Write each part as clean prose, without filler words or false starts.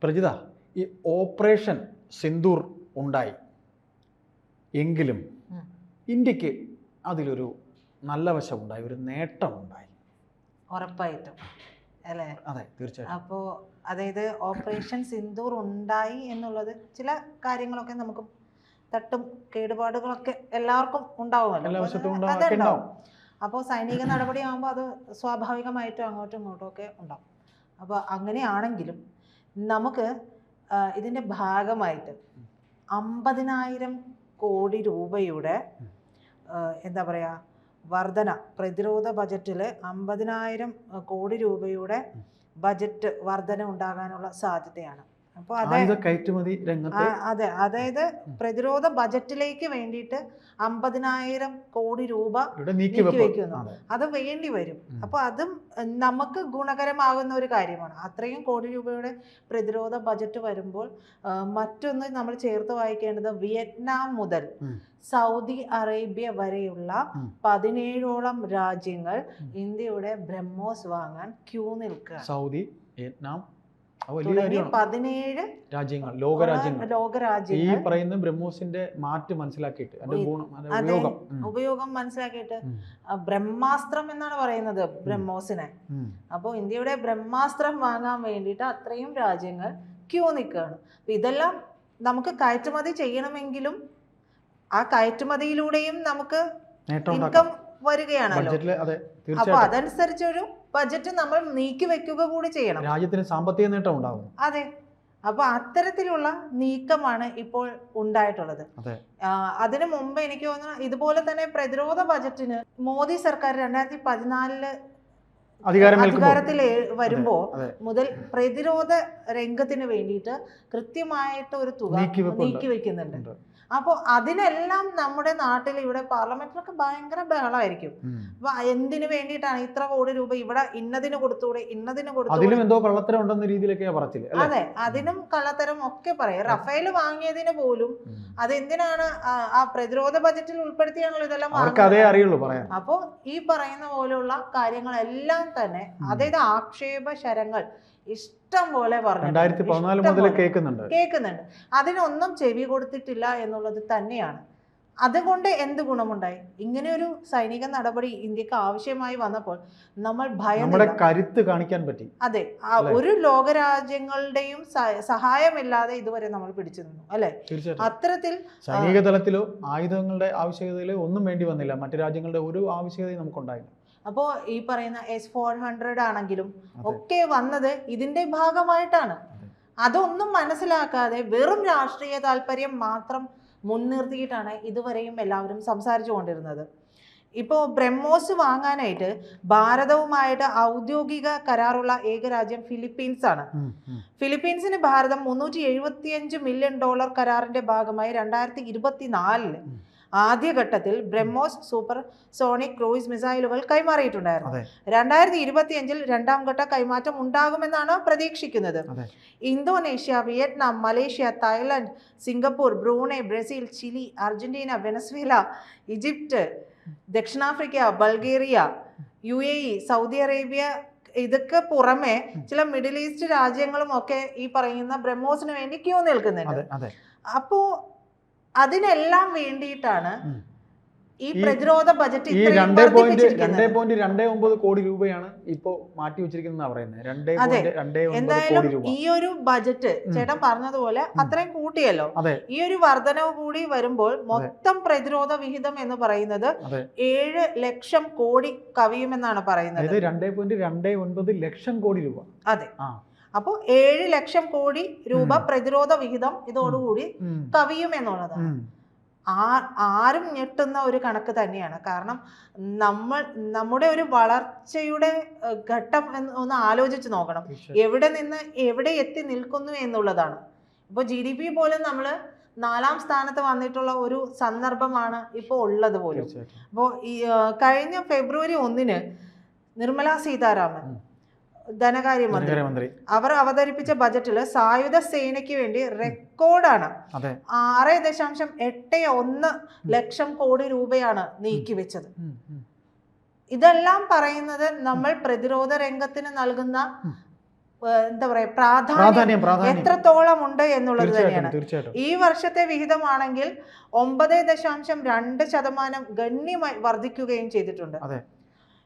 പ്രജിത, ഈ ഓപ്പറേഷൻ സിന്ദൂർ ഉണ്ടായി എങ്കിലും ഇന്ത്യക്ക് അതിലൊരു നല്ല വശമുണ്ടായി, ഒരു നേട്ടമുണ്ടായി. ഉറപ്പായിട്ടും അല്ലേ? അതെ, തീർച്ചയായിട്ടും. അപ്പോൾ അതായത് ഓപ്പറേഷൻ സിന്ദൂർ ഉണ്ടായി എന്നുള്ളത് ചില കാര്യങ്ങളൊക്കെ നമുക്ക് തട്ടും കേടുപാടുകളൊക്കെ എല്ലാവർക്കും ഉണ്ടാവുമല്ലോ, അതുണ്ടാവും. അപ്പോൾ സൈനിക നടപടിയാകുമ്പോൾ അത് സ്വാഭാവികമായിട്ടും അങ്ങോട്ടും ഇങ്ങോട്ടും ഒക്കെ ഉണ്ടാവും. അപ്പോൾ അങ്ങനെയാണെങ്കിലും നമുക്ക് ഇതിൻ്റെ ഭാഗമായിട്ട് 50,000 കോടി രൂപയുടെ എന്താ പറയുക വർധന, പ്രതിരോധ ബജറ്റിൽ 50,000 കോടി രൂപയുടെ ബജറ്റ് വർധന ഉണ്ടാകാനുള്ള സാധ്യതയാണ്. അപ്പോൾ കയറ്റുമതി രംഗത്ത് അതായത് പ്രതിരോധ ബജറ്റിലേക്ക് വേണ്ടിയിട്ട് 50,000 കോടി രൂപ നീക്കി വെക്കുന്നു. അത് വേണ്ടി വരും. അപ്പോൾ അതും നമുക്ക് ഗുണകരമാകുന്ന ഒരു കാര്യമാണ്. അത്രയും കോടി രൂപയുടെ പ്രതിരോധ ബജറ്റ് വരുമ്പോൾ മറ്റൊന്ന് നമ്മൾ ചേർത്ത് വായിക്കേണ്ടത്, വിയറ്റ്നാം മുതൽ സൗദി അറേബ്യ വരെയുള്ള 17ഓളം രാജ്യങ്ങൾ ഇന്ത്യയുടെ ബ്രഹ്മോസ് വാങ്ങാൻ ക്യൂ നിൽക്കുക. സൗദി, വിയറ്റ്നാം, 17 രാജ്യങ്ങൾ, ലോകരാജ്യങ്ങൾ ഈ പറയുന്ന ബ്രഹ്മോസിന്റെ മാറ്റ് മനസ്സിലാക്കിയിട്ട് ഉപയോഗം മനസ്സിലാക്കിയിട്ട് ബ്രഹ്മാസ്ത്രം എന്നാണ് പറയുന്നത് ബ്രഹ്മോസിനെ. അപ്പോൾ ഇന്ത്യയുടെ ബ്രഹ്മാസ്ത്രം വാങ്ങാൻ വേണ്ടിയിട്ട് അത്രയും രാജ്യങ്ങൾ ക്യൂ നിൽക്കുകയാണ്. അപ്പൊ ഇതെല്ലാം നമുക്ക് കയറ്റുമതി ചെയ്യണമെങ്കിലും ആ കയറ്റുമതിയിലൂടെയും നമുക്ക് ഇൻകം വരികയാണല്ലോ. അപ്പൊ അതനുസരിച്ചൊരു ബജറ്റ് നമ്മൾ നീക്കി വെക്കുക കൂടി ചെയ്യണം, രാജ്യത്തിന് സാമ്പത്തിക നേട്ടം ഉണ്ടാവും. അതെ. അപ്പൊ അത്തരത്തിലുള്ള നീക്കമാണ് ഇപ്പോൾ ഉണ്ടായിട്ടുള്ളത്. അതിനു മുമ്പ് എനിക്ക് തോന്നുന്നു ഇതുപോലെ തന്നെ പ്രതിരോധ ബജറ്റിന് മോദി സർക്കാർ 2014 അധികാരത്തിൽ വരുമ്പോ മുതൽ പ്രതിരോധ രംഗത്തിന് വേണ്ടിയിട്ട് കൃത്യമായിട്ട് ഒരു തുക നീക്കി വെക്കുന്നുണ്ട്. അപ്പോൾ അതിനെല്ലാം നമ്മുടെ നാട്ടിൽ ഇവിടെ പാർലമെന്റിലൊക്കെ ഭയങ്കര ബഹളമായിരിക്കും. അപ്പൊ എന്തിനു വേണ്ടിയിട്ടാണ് ഇത്ര കോടി രൂപ ഇവിടെ ഇന്നതിന് കൊടുത്തൂടെ, ഇന്നതിന് കൊടുത്തൂടെ, അതെ അതിനും കള്ളത്തരം ഒക്കെ പറയും. റഫേൽ വാങ്ങിയതിന് പോലും അതെന്തിനാണ് ആ പ്രതിരോധ ബജറ്റിൽ ഉൾപ്പെടുത്തിയാണല്ലോ ഇതെല്ലാം വാങ്ങുന്നത്. അപ്പോ ഈ പറയുന്ന പോലെയുള്ള കാര്യങ്ങളെല്ലാം തന്നെ, അതായത് ആക്ഷേപ ശരങ്ങൾ ഇഷ്ടം പോലെ പറഞ്ഞു 2014 മുതൽ കേൾക്കുന്നുണ്ട്. അതിനൊന്നും ചെവി കൊടുത്തിട്ടില്ല എന്നുള്ളത് തന്നെയാണ്. അതുകൊണ്ട് എന്ത് ഗുണമുണ്ടായി? ഇങ്ങനെ ഒരു സൈനിക നടപടി ഇന്ത്യക്ക് ആവശ്യമായി വന്നപ്പോൾ നമ്മൾ കരുത്ത് കാണിക്കാൻ പറ്റി. അതെ, ഒരു ലോകരാജ്യങ്ങളുടെയും സഹായമില്ലാതെ ഇതുവരെ നമ്മൾ പിടിച്ചു നിന്നു, അല്ലെ? അത്തരത്തിൽ സൈനിക തലത്തിലോ ആയുധങ്ങളുടെ ആവശ്യകതയിലോ ഒന്നും വേണ്ടി വന്നില്ല. മറ്റു രാജ്യങ്ങളുടെ ഒരു ആവശ്യകതയും നമുക്കുണ്ടായില്ല. അപ്പോൾ ഈ പറയുന്ന S-400 ആണെങ്കിലും ഒക്കെ വന്നത് ഇതിന്റെ ഭാഗമായിട്ടാണ്. അതൊന്നും മനസ്സിലാക്കാതെ വെറും രാഷ്ട്രീയ താല്പര്യം മാത്രം മുൻനിർത്തിയിട്ടാണ് ഇതുവരെയും എല്ലാവരും സംസാരിച്ചു കൊണ്ടിരുന്നത്. ഇപ്പോൾ ബ്രഹ്മോസ് വാങ്ങാനായിട്ട് ഭാരതവുമായിട്ട് ഔദ്യോഗിക കരാറുള്ള ഏക രാജ്യം ഫിലിപ്പീൻസ് ആണ്. ഫിലിപ്പീൻസിന് ഭാരതം $375 മില്യൺ കരാറിന്റെ ഭാഗമായി 2024 ആദ്യഘട്ടത്തിൽ ബ്രഹ്മോസ് സൂപ്പർ സോണിക് ക്രൂയിസ് മിസൈലുകൾ കൈമാറിയിട്ടുണ്ടായിരുന്നു. 2025 രണ്ടാം ഘട്ട കൈമാറ്റം ഉണ്ടാകുമെന്നാണ് പ്രതീക്ഷിക്കുന്നത്. Indonesia, Vietnam, Malaysia, Thailand, Singapore, Brunei, Brazil, Chile, Argentina, Venezuela, Egypt, ദക്ഷിണാഫ്രിക്ക, ബൾഗേറിയ, UAE, സൗദി അറേബ്യ, ഇതൊക്കെ പുറമെ ചില മിഡിൽ ഈസ്റ്റ് രാജ്യങ്ങളും ഒക്കെ ഈ പറയുന്ന ബ്രഹ്മോസിന് വേണ്ടി ക്യൂ നിൽക്കുന്നുണ്ട്. അപ്പോ അതിനെല്ലാം വേണ്ടിയിട്ടാണ് ഈ പ്രതിരോധ ബജറ്റ് 2.29 കോടി രൂപയാണ് ഇപ്പോ മാറ്റി വെച്ചിരിക്കുന്നത് പറയുന്നത്. എന്തായാലും ഈ ഒരു ബജറ്റ് ചേട്ടൻ പറഞ്ഞതുപോലെ അത്രയും കൂട്ടിയല്ലോ. ഈ ഒരു വർധനവ് കൂടി വരുമ്പോൾ മൊത്തം പ്രതിരോധ വിഹിതം എന്ന് പറയുന്നത് 7 ലക്ഷം കോടി കവിയുമെന്നാണ് പറയുന്നത്. 2.29 ലക്ഷം കോടി രൂപ. അതെ. അപ്പോൾ 7 ലക്ഷം കോടി രൂപ പ്രതിരോധ വിഹിതം ഇതോടുകൂടി കവിയുമെന്നുള്ളതാണ്. ആരും ഞെട്ടുന്ന ഒരു കണക്ക് തന്നെയാണ്. കാരണം നമ്മുടെ ഒരു വളർച്ചയുടെ ഘട്ടം ഒന്ന് ആലോചിച്ച് നോക്കണം. എവിടെ നിന്ന് എവിടെ എത്തി നിൽക്കുന്നു എന്നുള്ളതാണ്. ഇപ്പോൾ GDP പോലും നമ്മൾ 4ാം സ്ഥാനത്ത് വന്നിട്ടുള്ള ഒരു സന്ദർഭമാണ് ഇപ്പോൾ ഉള്ളത് പോലും. അപ്പോൾ കഴിഞ്ഞ ഫെബ്രുവരി 1 നിർമ്മലാ സീതാരാമൻ ധനകാര്യമന്ത്രി അവർ അവതരിപ്പിച്ച ബജറ്റിൽ സായുധ സേനയ്ക്ക് വേണ്ടി റെക്കോർഡാണ് 6.81 ലക്ഷം കോടി രൂപയാണ് നീക്കിവെച്ചത്. ഇതെല്ലാം പറയുന്നത് നമ്മൾ പ്രതിരോധ രംഗത്തിന് നൽകുന്ന എന്താ പറയാ പ്രാധാന്യം എത്രത്തോളം ഉണ്ട് എന്നുള്ളത് തന്നെയാണ്. ഈ വർഷത്തെ വിഹിതമാണെങ്കിൽ 9.2% ഗണ്യമായി വർദ്ധിക്കുകയും ചെയ്തിട്ടുണ്ട്.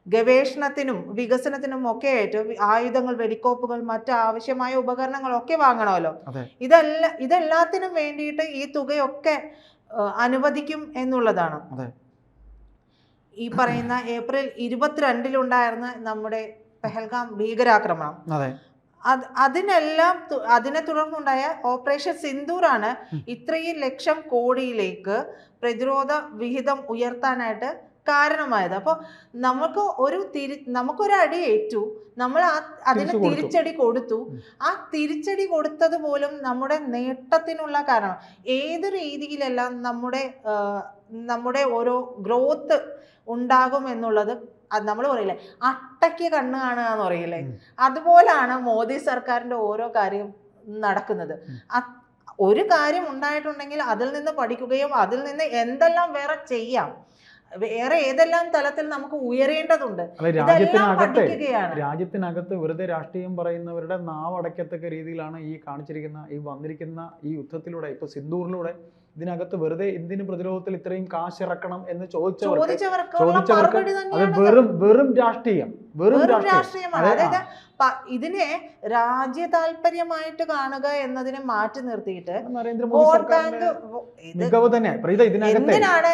ഗവേഷണത്തിനും വികസനത്തിനും ഒക്കെ ആയിട്ട് ആയുധങ്ങൾ, വെടിക്കോപ്പുകൾ, മറ്റ് ആവശ്യമായ ഉപകരണങ്ങളൊക്കെ വാങ്ങണമല്ലോ. ഇതെല്ലാത്തിനും വേണ്ടിയിട്ട് ഈ തുകയൊക്കെ അനുവദിക്കും എന്നുള്ളതാണ്. ഈ പറയുന്ന ഏപ്രിൽ 22 നമ്മുടെ പെഹൽഗാം ഭീകരാക്രമണം, അതിനെ തുടർന്നുണ്ടായ ഓപ്പറേഷൻ സിന്ദൂറാണ് ഇത്രയും ലക്ഷം കോടിയിലേക്ക് പ്രതിരോധ വിഹിതം ഉയർത്താനായിട്ട് കാരണമായത്. അപ്പോൾ നമുക്കൊരു അടി ഏറ്റു, നമ്മൾ അതിന് തിരിച്ചടി കൊടുത്തു. ആ തിരിച്ചടി കൊടുത്തത് പോലും നമ്മുടെ നേട്ടത്തിനുള്ള കാരണം. ഏത് രീതിയിലെല്ലാം നമ്മുടെ ഓരോ ഗ്രോത്ത് ഉണ്ടാകും എന്നുള്ളത് നമ്മൾ പറയില്ലേ, അട്ടയ്ക്ക് കണ്ണ് കാണുക എന്ന് പറയില്ലേ, അതുപോലാണ് മോദി സർക്കാരിന്റെ ഓരോ കാര്യം നടക്കുന്നത്. ഒരു കാര്യം ഉണ്ടായിട്ടുണ്ടെങ്കിൽ അതിൽ നിന്ന് പഠിക്കുകയും അതിൽ നിന്ന് എന്തെല്ലാം വേറെ ചെയ്യാം, വേറെ ഏതെല്ലാം തലത്തിൽ നമുക്ക് ഉയരേണ്ടതുണ്ട്, രാജ്യത്തിനകത്ത് വെറുതെ രാഷ്ട്രീയം പറയുന്നവരുടെ നാവടക്കത്തക്ക രീതിയിലാണ് ഈ കാണിച്ചിരിക്കുന്ന വന്നിരിക്കുന്ന ഈ യുദ്ധത്തിലൂടെ, ഇപ്പൊ സിന്ദൂറിലൂടെ ഇതിനകത്ത് വെറുതെ എന്തിന് പ്രതിരോധത്തിൽ ഇത്രയും കാശിറക്കണം എന്ന് ചോദിച്ചവർക്ക് അത് വെറും രാഷ്ട്രീയം, രാഷ്ട്രീയമാണ്. അതായത് ഇതിനെ രാജ്യ താല്പര്യമായിട്ട് കാണുക എന്നതിനെ മാറ്റി നിർത്തിയിട്ട് എന്തിനാണ്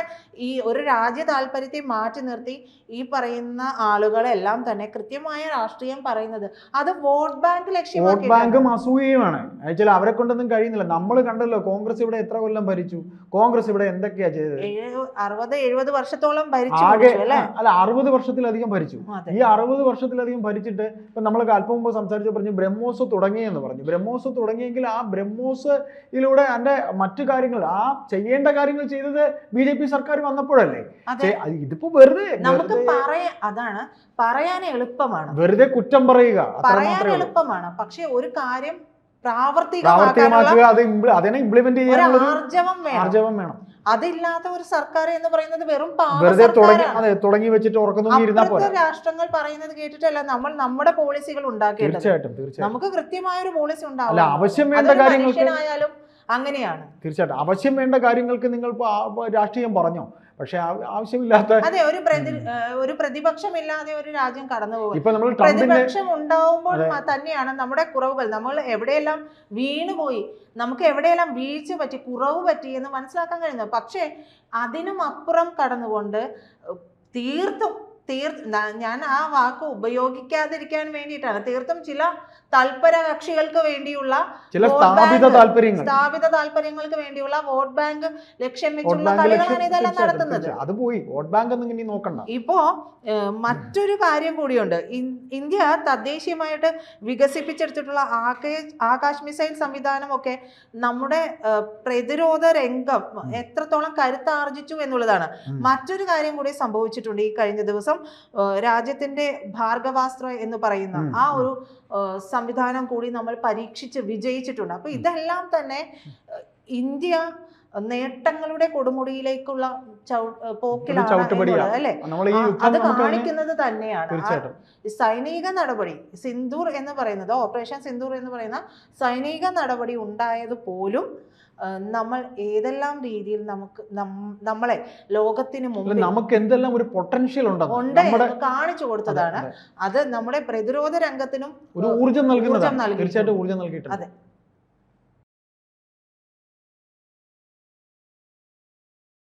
ഈ ഒരു രാജ്യ താല്പര്യത്തെ മാറ്റി നിർത്തി ഈ പറയുന്ന ആളുകളെല്ലാം തന്നെ കൃത്യമായ രാഷ്ട്രീയം പറയുന്നത്? അത് വോട്ട് ബാങ്ക് ലക്ഷ്യമാക്കി. വോട്ട് ബാങ്കും അസൂയയുമാണ്. ആക്ച്വലി അവരെ കൊണ്ടൊന്നും കഴിയുന്നില്ല. നമ്മൾ കണ്ടല്ലോ കോൺഗ്രസ് ഇവിടെ എത്ര കൊല്ലം ഭരിച്ചു, കോൺഗ്രസ് ഇവിടെ എന്തൊക്കെയാ ചെയ്തത്? 60-70 വർഷത്തോളം ഭരിച്ചു. അല്ല, 60 വർഷത്തിലധികം ഭരിച്ചു. ഈ 60 വർഷത്തിലധികം ഭരിച്ചിട്ട് ഇപ്പൊ നമ്മൾ അല്പം മുമ്പ് സംസാരിച്ചു പറഞ്ഞു ബ്രഹ്മോസ് തുടങ്ങിയെന്ന് പറഞ്ഞു. ബ്രഹ്മോസ് തുടങ്ങിയെങ്കിൽ ആ ബ്രഹ്മോസിലൂടെ അതിന്റെ മറ്റു കാര്യങ്ങൾ, ആ ചെയ്യേണ്ട കാര്യങ്ങൾ ചെയ്തത് BJP സർക്കാർ വന്നപ്പോഴല്ലേ. ഇതിപ്പോ വെറുതെ നമുക്ക് അതാണ് പറയാൻ എളുപ്പമാണ്, വെറുതെ കുറ്റം പറയുക പറയാൻ എളുപ്പമാണ്. പക്ഷെ ഒരു കാര്യം പ്രാവർത്തികമാക്കുക, അതിനെ ഇംപ്ലിമെന്റ് ചെയ്യാൻ ആർജവം വേണം. അതില്ലാത്ത ഒരു സർക്കാർ എന്ന് പറയുന്നത് വെറും തുടങ്ങി വെച്ചിട്ട് രാഷ്ട്രങ്ങൾ പറയുന്നത് കേട്ടിട്ടല്ല നമ്മൾ നമ്മുടെ പോളിസികൾ ഉണ്ടാക്കേണ്ടത്. നമുക്ക് കൃത്യമായ ഒരു പോളിസി ഉണ്ടാവും. ആവശ്യം വേണ്ട കാര്യങ്ങൾക്കായാലും അങ്ങനെയാണ്. തീർച്ചയായിട്ടും ആവശ്യം വേണ്ട കാര്യങ്ങൾക്ക് നിങ്ങൾ രാഷ്ട്രീയം പറഞ്ഞോ, പക്ഷെ ആവശ്യമില്ലാത്ത ഒരു പ്രതിപക്ഷമില്ലാതെ ഒരു രാജ്യം കടന്നുപോകും. പ്രതിപക്ഷം ഉണ്ടാവുമ്പോൾ തന്നെയാണ് നമ്മുടെ കുറവുകൾ, നമ്മൾ എവിടെയെല്ലാം വീണുപോയി, നമുക്ക് എവിടെയെല്ലാം വീഴ്ച പറ്റി, കുറവ് പറ്റി എന്ന് മനസ്സിലാക്കാൻ കഴിയുന്നത്. പക്ഷെ അതിനും അപ്പുറം കടന്നുകൊണ്ട് തീർത്തും ഞാൻ ആ വാക്ക് ഉപയോഗിക്കാതിരിക്കാൻ വേണ്ടിയിട്ടാണ്, തീർത്തും ചില തൽപര കക്ഷികൾക്ക് വേണ്ടിയുള്ള സ്ഥാപിത താല്പര്യങ്ങൾക്ക് വേണ്ടിയുള്ള വോട്ട് ബാങ്ക് ലക്ഷ്യം വെച്ചുള്ള കളികളാണ് ഇതെല്ലാം നടത്തുന്നത്. ഇപ്പോ മറ്റൊരു കാര്യം കൂടിയുണ്ട്. ഇന്ത്യ തദ്ദേശീയമായിട്ട് വികസിപ്പിച്ചെടുത്തിട്ടുള്ള ആകാശ് മിസൈൽ സംവിധാനമൊക്കെ നമ്മുടെ പ്രതിരോധ രംഗം എത്രത്തോളം കരുത്താർജിച്ചു എന്നുള്ളതാണ്. മറ്റൊരു കാര്യം കൂടി സംഭവിച്ചിട്ടുണ്ട് ഈ കഴിഞ്ഞ ദിവസം. രാജ്യത്തിന്റെ ഭാർഗവാസ്ത്ര എന്ന് പറയുന്ന ആ ഒരു സംവിധാനം കൂടി നമ്മൾ പരീക്ഷിച്ച് വിജയിച്ചിട്ടുണ്ട്. അപ്പൊ ഇതെല്ലാം തന്നെ ഇന്ത്യ നേട്ടങ്ങളുടെ കൊടുമുടിയിലേക്കുള്ള പോക്കിലാണ് അല്ലെ, അത് കാണിക്കുന്നത് തന്നെയാണ്. സൈനിക നടപടി സിന്ദൂർ എന്ന് പറയുന്നത്, ഓപ്പറേഷൻ സിന്ദൂർ എന്ന് പറയുന്ന സൈനിക നടപടി ഉണ്ടായത് പോലും നമ്മൾ ഏതെല്ലാം രീതിയിൽ നമ്മളെ ലോകത്തിന് മുമ്പ് നമുക്ക് എന്തെല്ലാം ഒരു പൊട്ടൻഷ്യൽ ഉണ്ട് കാണിച്ചു കൊടുത്തതാണ്. അത് നമ്മുടെ പ്രതിരോധ രംഗത്തിനും ഒരു ഊർജ്ജം നൽകുന്നതാണ്. തീർച്ചയായിട്ടും ഊർജ്ജം നൽകിയിട്ടുണ്ട്. അതെ.